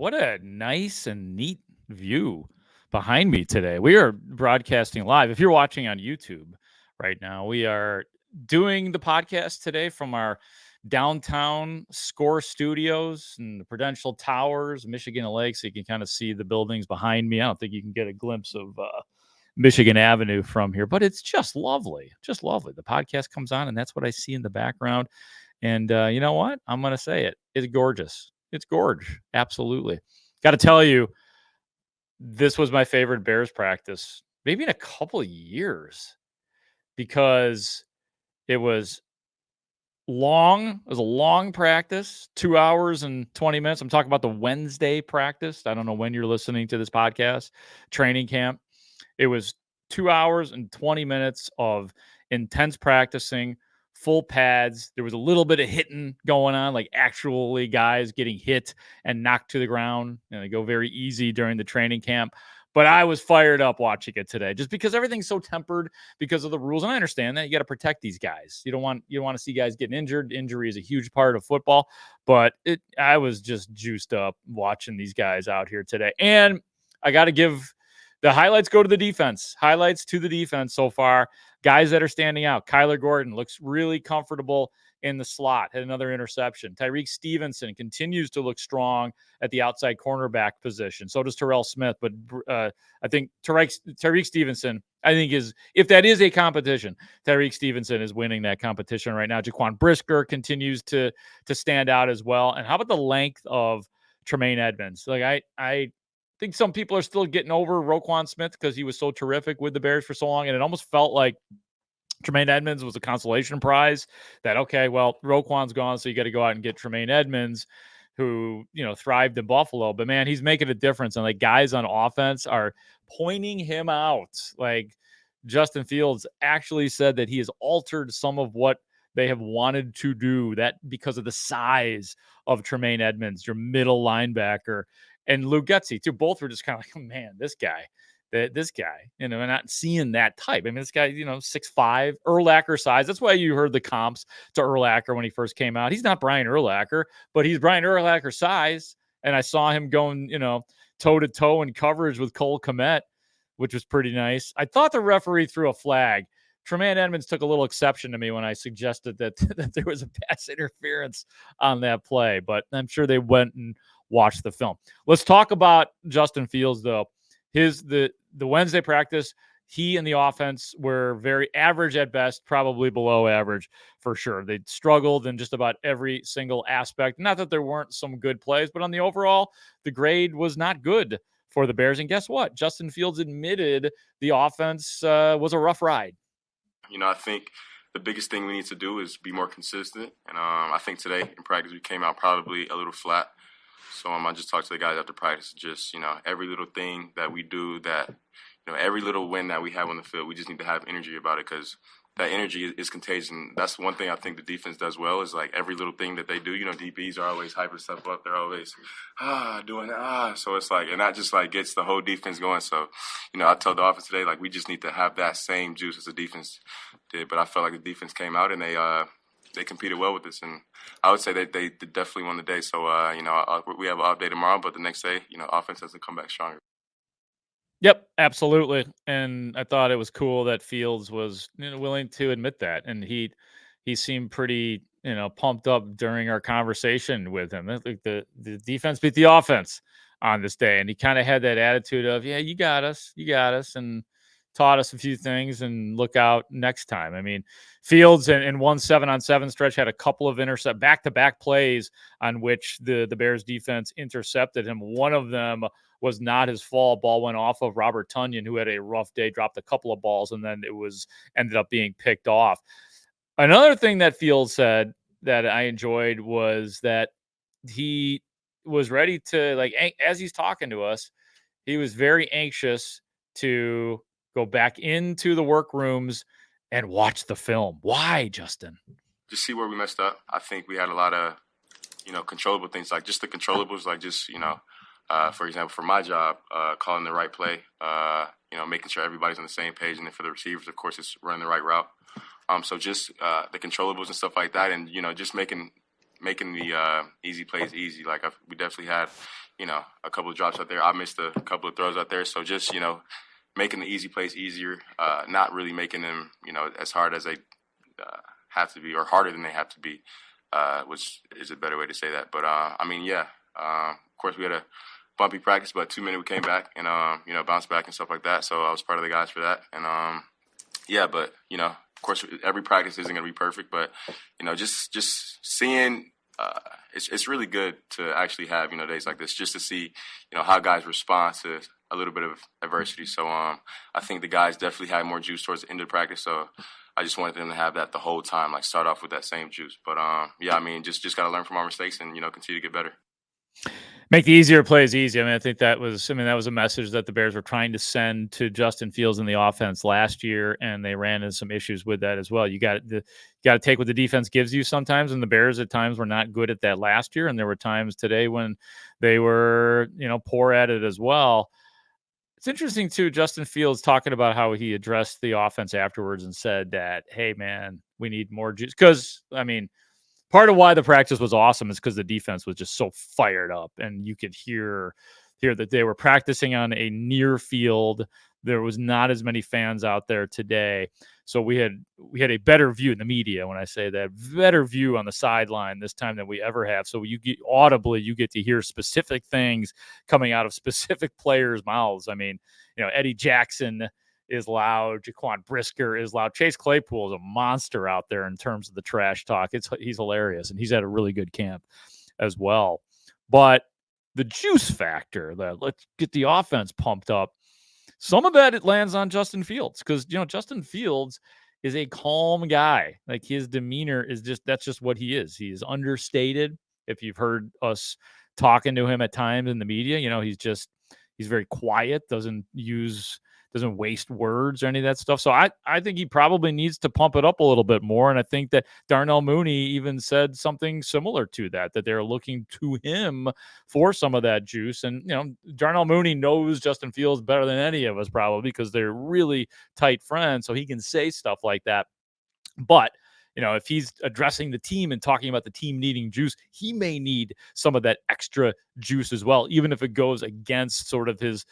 What a nice and neat view behind me today. We are broadcasting live. If you're watching on YouTube right now, we are doing the podcast today from our downtown Score Studios and the Prudential Towers, Michigan Lake, so you can kind of see the buildings behind me. I don't think you can get a glimpse of Michigan Avenue from here, but it's just lovely. Just lovely. The podcast comes on, and that's what I see in the background. And you know what? I'm going to say it. It's gorgeous. It's gorge. Absolutely. Got to tell you, this was my favorite Bears practice, maybe in a couple of years, because it was long. It was a long practice, 2 hours and 20 minutes. I'm talking about the Wednesday practice. I don't know when you're listening to this podcast, training camp. It was 2 hours and 20 minutes of intense practicing, full pads. There was a little bit of hitting going on, like actually guys getting hit and knocked to the ground. They go very easy during the training camp. But I was fired up watching it today just because everything's so tempered because of the rules. And I understand that you got to protect these guys. You don't want to see guys getting injured. Injury is a huge part of football. But I was just juiced up watching these guys out here today. And I got to give the highlights go to the defense. Highlights to the defense so far. Guys that are standing out. Kyler Gordon looks really comfortable in the slot. Had another interception. Tyreek Stevenson continues to look strong at the outside cornerback position. So does Terrell Smith. But I think Tyreek Stevenson, I think if that is a competition, Tyreek Stevenson is winning that competition right now. Jaquan Brisker continues to stand out as well. And how about the length of Tremaine Edmonds? Like I think some people are still getting over Roquan Smith because he was so terrific with the Bears for so long. And it almost felt like Tremaine Edmonds was a consolation prize that, okay, well, Roquan's gone, so you got to go out and get Tremaine Edmonds, who, thrived in Buffalo. But, man, he's making a difference. And, guys on offense are pointing him out. Justin Fields actually said that he has altered some of what they have wanted to do, that because of the size of Tremaine Edmonds, your middle linebacker, and Luke Getsy, too. Both were just kind of like, oh, man, this guy, we're not seeing that type. I mean, this guy, 6'5", Urlacher size. That's why you heard the comps to Urlacher when he first came out. He's not Brian Urlacher, but he's Brian Urlacher size. And I saw him going, toe-to-toe in coverage with Cole Kmet, which was pretty nice. I thought the referee threw a flag. Tremaine Edmonds took a little exception to me when I suggested that there was a pass interference on that play, but I'm sure they went and watched the film. Let's talk about Justin Fields, though. The Wednesday practice, he and the offense were very average at best, probably below average for sure. They struggled in just about every single aspect. Not that there weren't some good plays, but on the overall, the grade was not good for the Bears. And guess what? Justin Fields admitted the offense was a rough ride. I think the biggest thing we need to do is be more consistent. And I think today in practice we came out probably a little flat. So I just talked to the guys after practice, just, every little thing that we do, that, every little win that we have on the field, we just need to have energy about it, because that energy is contagious. That's one thing I think the defense does well, is every little thing that they do, DBs are always hyping stuff up. They're always, doing that. So it's and that just gets the whole defense going. So, I told the offense today, we just need to have that same juice as the defense did. But I felt like the defense came out and they competed well with us, and I would say that they definitely won the day. So, we have an off day tomorrow, but the next day, offense has to come back stronger. Yep, absolutely. And I thought it was cool that Fields was willing to admit that, and he seemed pretty pumped up during our conversation with him. The defense beat the offense on this day, and he kind of had that attitude of, yeah, you got us, and taught us a few things, and look out next time. I mean, Fields in one 7-on-7 stretch had a couple of back-to-back plays on which the Bears defense intercepted him. One of them was not his fault. Ball went off of Robert Tonyan, who had a rough day, dropped a couple of balls, and then ended up being picked off. Another thing that Fields said that I enjoyed was that he was ready to, as he's talking to us, he was very anxious to go back into the workrooms and watch the film. Why, Justin? Just see where we messed up. I think we had a lot of, controllable things, just the controllables, for example, for my job, calling the right play, making sure everybody's on the same page. And then for the receivers, of course, it's running the right route. So just the controllables and stuff like that, and, just making the easy plays easy. We definitely had, a couple of drops out there. I missed a couple of throws out there. So just, making the easy plays easier, not really making them, as hard as they have to be or harder than they have to be, which is a better way to say that. But, of course, we had a bumpy practice, but 2 minutes we came back and, bounced back and stuff like that. So I was part of the guys for that. And, of course, every practice isn't going to be perfect, but, just seeing it's really good to actually have, days like this just to see, how guys respond to a little bit of adversity. So I think the guys definitely had more juice towards the end of the practice. So I just wanted them to have that the whole time, like start off with that same juice. But just got to learn from our mistakes and, continue to get better. Make the easier plays easy. I think that was a message that the Bears were trying to send to Justin Fields in the offense last year, and they ran into some issues with that as well. You got to take what the defense gives you sometimes, and the Bears at times were not good at that last year, and there were times today when they were, poor at it as well. It's interesting too, Justin Fields talking about how he addressed the offense afterwards and said that, hey man, we need more juice. Because part of why the practice was awesome is because the defense was just so fired up, and you could hear that they were practicing on a near field. There was not as many fans out there today, so we had a better view in the media. When I say that, better view on the sideline this time than we ever have. So you get to hear specific things coming out of specific players' mouths. Eddie Jackson is loud. Jaquan Brisker is loud. Chase Claypool is a monster out there in terms of the trash talk. He's hilarious, and he's had a really good camp as well. But the juice factor, that let's get the offense pumped up, some of that it lands on Justin Fields because Justin Fields is a calm guy. Like his demeanor is that's just what he is. He is understated. If you've heard us talking to him at times in the media, he's very quiet, doesn't waste words or any of that stuff. So I think he probably needs to pump it up a little bit more. And I think that Darnell Mooney even said something similar to that they're looking to him for some of that juice. And, Darnell Mooney knows Justin Fields better than any of us probably because they're really tight friends. So he can say stuff like that. But if he's addressing the team and talking about the team needing juice, he may need some of that extra juice as well, even if it goes against sort of his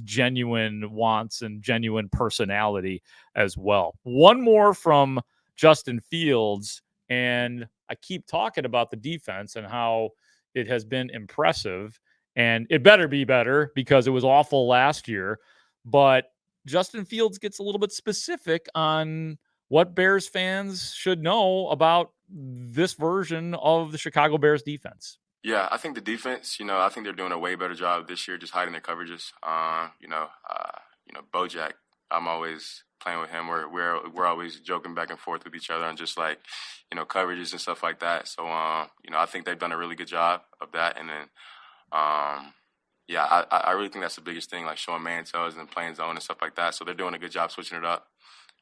genuine wants and genuine personality as well. One more from Justin Fields, and I keep talking about the defense and how it has been impressive, and it better be better because it was awful last year. But Justin Fields gets a little bit specific on what Bears fans should know about this version of the Chicago Bears defense. Yeah, I think the defense, I think they're doing a way better job this year just hiding their coverages. Bojack, I'm always playing with him. We're always joking back and forth with each other on just like, coverages and stuff like that. So, I think they've done a really good job of that. And then, I really think that's the biggest thing, like showing man tells and playing zone and stuff like that. So they're doing a good job switching it up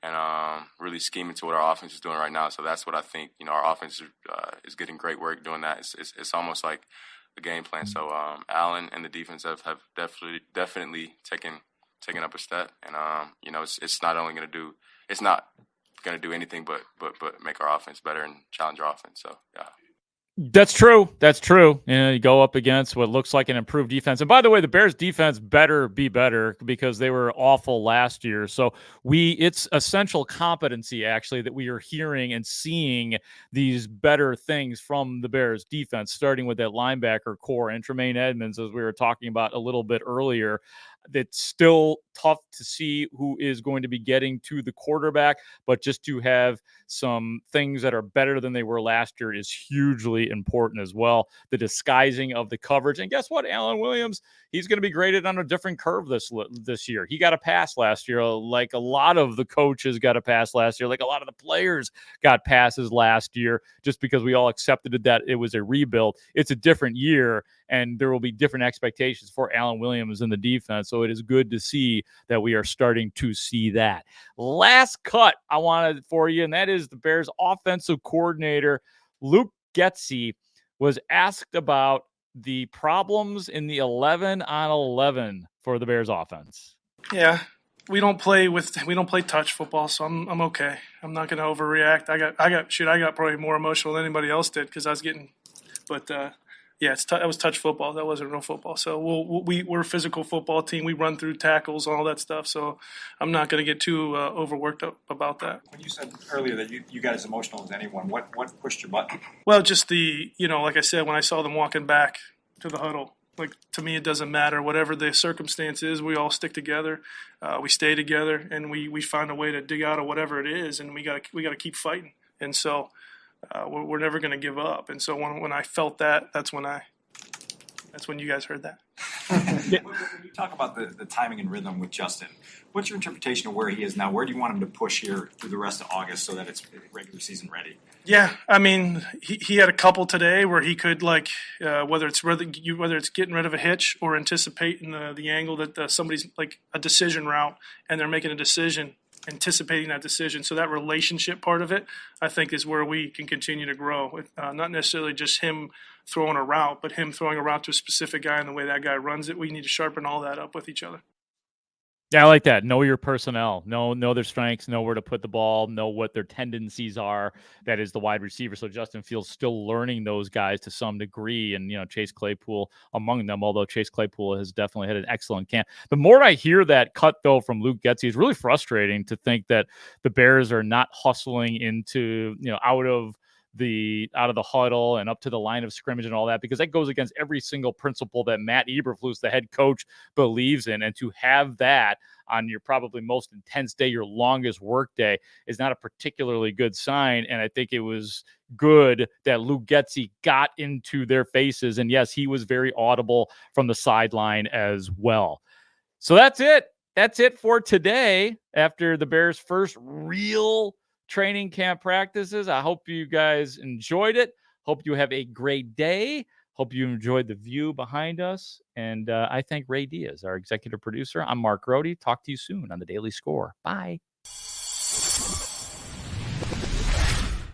and really scheming to what our offense is doing right now. So that's what I think, our offense is getting great work doing that. It's almost like a game plan. So Allen and the defense have definitely taken up a step. And, it's not going to do anything but make our offense better and challenge our offense. So, yeah. That's true. You go up against what looks like an improved defense. And by the way, the Bears defense better be better because they were awful last year. So it's essential competency actually that we are hearing and seeing these better things from the Bears defense, starting with that linebacker core and Tremaine Edmonds, as we were talking about a little bit earlier. It's still tough to see who is going to be getting to the quarterback, but just to have some things that are better than they were last year is hugely important as well. The disguising of the coverage. And guess what? Alan Williams, he's going to be graded on a different curve this year. He got a pass last year, like a lot of the coaches got a pass last year, like a lot of the players got passes last year, just because we all accepted that it was a rebuild. It's a different year, and there will be different expectations for Alan Williams in the defense. So it is good to see that we are starting to see that. Last cut I wanted for you, and that is the Bears offensive coordinator, Luke Getsy, was asked about the problems in the 11 on 11 for the Bears offense. Yeah, we don't play touch football, so I'm okay. I'm not going to overreact. I got probably more emotional than anybody else did because I was getting, but Yeah, that was touch football. That wasn't real football. So we're a physical football team. We run through tackles, all that stuff. So I'm not going to get too overworked up about that. When you said earlier that you got as emotional as anyone, what pushed your button? Well, just like I said, when I saw them walking back to the huddle, like, to me, it doesn't matter. Whatever the circumstance is, we all stick together. We stay together, and we find a way to dig out of whatever it is, and we got to keep fighting. And so we're never going to give up. And so when I felt that, that's when you guys heard that. When you talk about the timing and rhythm with Justin, what's your interpretation of where he is now? Where do you want him to push here through the rest of August so that it's regular season ready? Yeah, I mean, he had a couple today where he could, whether it's getting rid of a hitch or anticipating the angle that somebody's like a decision route and they're making a decision, anticipating that decision. So that relationship part of it, I think, is where we can continue to grow. Not necessarily just him throwing a route, but him throwing a route to a specific guy and the way that guy runs it. We need to sharpen all that up with each other. Yeah, I like that. Know your personnel. Know their strengths. Know where to put the ball. Know what their tendencies are. That is the wide receiver. So Justin Fields still learning those guys to some degree, and Chase Claypool among them. Although Chase Claypool has definitely had an excellent camp. The more I hear that cut though from Luke Getsy, it's really frustrating to think that the Bears are not hustling into out of the huddle and up to the line of scrimmage and all that, because that goes against every single principle that Matt Eberflus, the head coach, believes in. And to have that on your probably most intense day, your longest work day, is not a particularly good sign. And I think it was good that Luke Getsy got into their faces. And yes, he was very audible from the sideline as well. So that's it. That's it for today after the Bears' first real training camp practices. I hope you guys enjoyed it. Hope you have a great day. Hope you enjoyed the view behind us. And I thank Ray Diaz, our executive producer. I'm Mark Grote. Talk to you soon on the Daily Score. Bye.